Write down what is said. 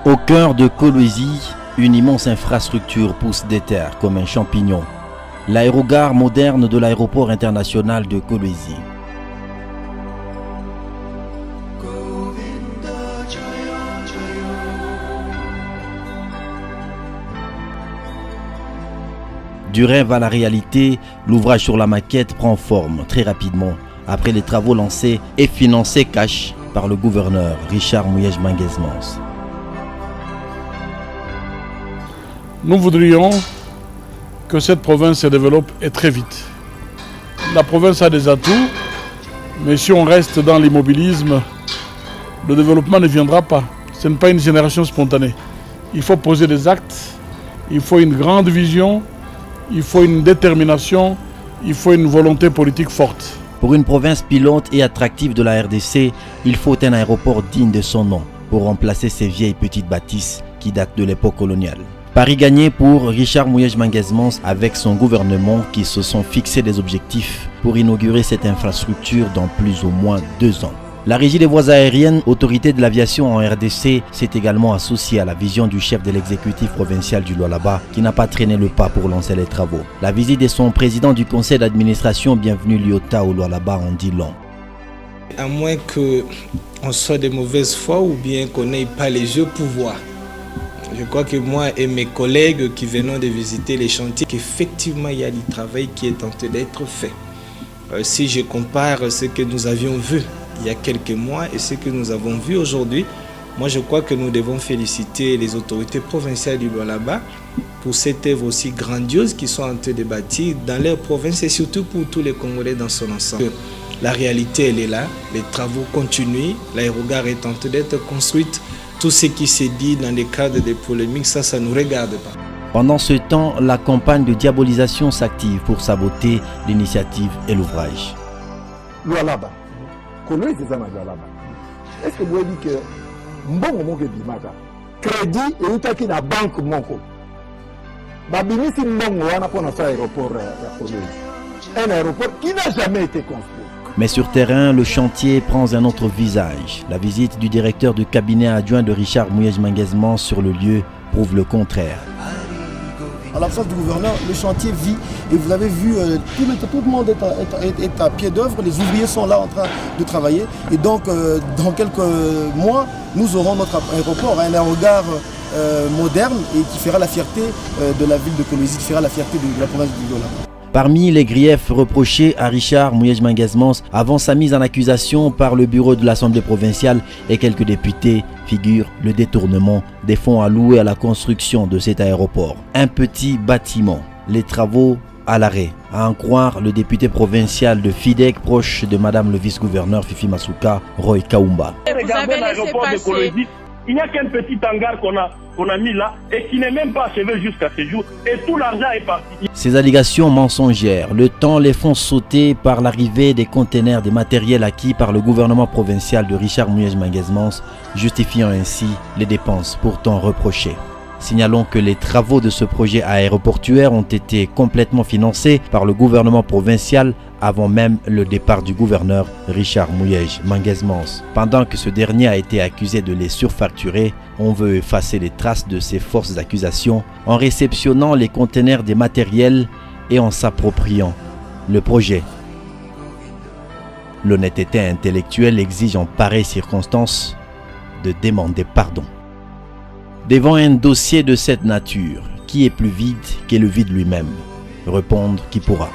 Au cœur de Kolwezi, une immense infrastructure pousse des terres comme un champignon. L'aérogare moderne de l'aéroport international de Kolwezi. Du rêve à la réalité, l'ouvrage sur la maquette prend forme très rapidement après les travaux lancés et financés cash par le gouverneur Richard Mouyej Manguez-Mons. Nous voudrions que cette province se développe et très vite. La province a des atouts, mais si on reste dans l'immobilisme, le développement ne viendra pas. Ce n'est pas une génération spontanée. Il faut poser des actes, il faut une grande vision, il faut une détermination, il faut une volonté politique forte. Pour une province pilote et attractive de la RDC, il faut un aéroport digne de son nom pour remplacer ces vieilles petites bâtisses qui datent de l'époque coloniale. Pari gagné pour Richard Mouyej Manguez-Mons avec son gouvernement qui se sont fixés des objectifs pour inaugurer cette infrastructure dans plus ou moins 2 ans. La Régie des voies aériennes, autorité de l'aviation en RDC, s'est également associée à la vision du chef de l'exécutif provincial du Lualaba qui n'a pas traîné le pas pour lancer les travaux. La visite de son président du conseil d'administration, Bienvenu Liota au Lualaba, en dit long. À moins qu'on soit de mauvaise foi ou bien qu'on n'ait pas les yeux pour voir. Je crois que moi et mes collègues qui venons de visiter les chantiers, qu'effectivement il y a du travail qui est en train d'être fait. Si je compare ce que nous avions vu il y a quelques mois et ce que nous avons vu aujourd'hui, moi je crois que nous devons féliciter les autorités provinciales du Lualaba pour cette œuvre aussi grandiose qu'ils sont en train de bâtir dans leur province et surtout pour tous les Congolais dans son ensemble. La réalité elle est là, les travaux continuent, l'aérogare est en train d'être construite. Tout ce qui s'est dit dans les cadres des polémiques, ça ne nous regarde pas. Pendant ce temps, la campagne de diabolisation s'active pour saboter l'initiative et l'ouvrage. Lualaba, Kolwezi c'est ça Lualaba. Est-ce que vous avez dit que mbongo moko bimaka crédit et utaki na banque moko babimisi mbongo wana pona sa aéroport ya Kolwezi, un aéroport qui n'a jamais été construit. Mais sur terrain, le chantier prend un autre visage. La visite du directeur de cabinet adjoint de Richard Mouyej Manguez-Mons sur le lieu prouve le contraire. À l'absence du gouverneur, le chantier vit et vous avez vu, tout le monde est à pied d'œuvre, les ouvriers sont là en train de travailler et donc dans quelques mois, nous aurons notre aéroport, un aérogare moderne et qui fera la fierté de la ville de Kolwezi, qui fera la fierté de la province du Lualaba. Parmi les griefs reprochés à Richard Mouyej Manguez-Mons avant sa mise en accusation par le bureau de l'Assemblée provinciale et quelques députés figure le détournement des fonds alloués à la construction de cet aéroport. Un petit bâtiment, les travaux à l'arrêt, à en croire le député provincial de FIDEC proche de Madame le vice-gouverneur Fifi Masuka, Roy Kaumba. Regardez l'aéroport de Kolwezi, il n'y a qu'un petit hangar qu'on a mis là et qui n'est même pas achevé jusqu'à ce jour et tout l'argent est parti. Ces allégations mensongères, le temps les font sauter par l'arrivée des conteneurs des matériels acquis par le gouvernement provincial de Richard Mouyej Manguez-Mons, justifiant ainsi les dépenses pourtant reprochées. Signalons que les travaux de ce projet aéroportuaire ont été complètement financés par le gouvernement provincial avant même le départ du gouverneur Richard Mouyej Manguez-Mons. Pendant que ce dernier a été accusé de les surfacturer, on veut effacer les traces de ces fausses accusations en réceptionnant les conteneurs des matériels et en s'appropriant le projet. L'honnêteté intellectuelle exige en pareille circonstance de demander pardon. Devant un dossier de cette nature, qui est plus vide que le vide lui-même? Répondre qui pourra.